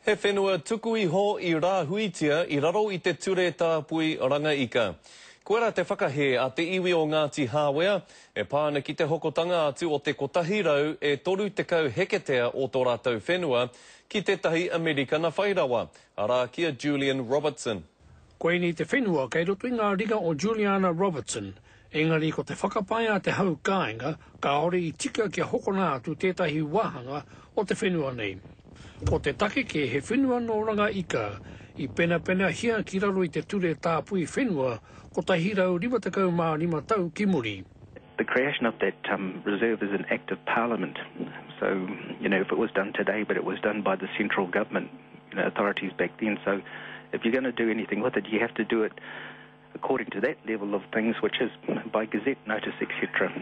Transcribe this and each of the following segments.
He whenua tuku iho I rā huitia I raro I te ture tāpui ranga ika. Koera te whakahe a te iwi o Ngāti Hāwea, e pāna ki te hokotanga atu o te kotahi rau e toru tekau heketea o tō rātou whenua ki tētahi Amerikana whairawa, ara kia Julian Robertson. Koe ni te whenua kei roto I ngā ringa o Juliana Robertson, engari ko te whakapaia te hau kāinga, ka ore I tika kia hokona atu tētahi wahanga o te whenua nei. Ko te take ke he whenua no ranga ika, I pena hia ki raro I te ture tāpui whenua, ko tahi rau 55 tau ki muri. The creation of that reserve is an act of parliament. So, if it was done today, but it was done by the central government, authorities back then. So, if you're going to do anything with it, you have to do it according to that level of things, which is by gazette notice, etc.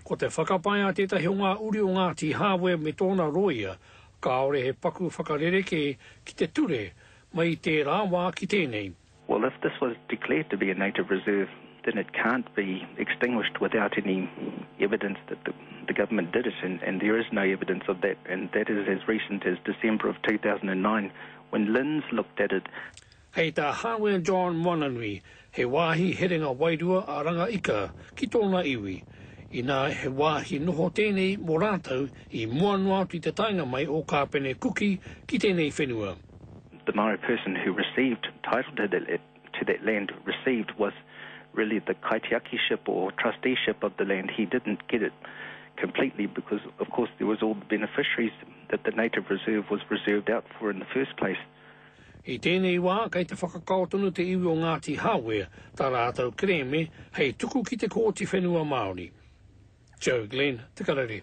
Ko te whakapaia tētahi o ngā uri o Ngāti Hāwea me tōna roia, ka ore he paku whakarereke ki te ture, mai te rāwā ki tēnei. Well, if this was declared to be a native reserve, then it can't be extinguished without any evidence that the government did it, and there is no evidence of that, and that is as recent as December of 2009, when LINZ looked at it. Hei tā Hāwea John Wananui, he wāhi herenga wairua a ranga ika ki tōna iwi. I nā he wāhi noho tēnei mō rātau I muanua tu te tainga mai o kāpene kuki ki tēnei whenua. The Maori person who received title to that land received was really the kaitiakiship or trusteeship of the land. He didn't get it completely because, of course, there was all the beneficiaries that the native reserve was reserved out for in the first place. I tēnei wā, kei te whakakaotunu te iwi o Ngāti Hāwea, tā rātau kreme, hei tuku ki te kōti whenua Māori. Joe Glenn, Te Karere.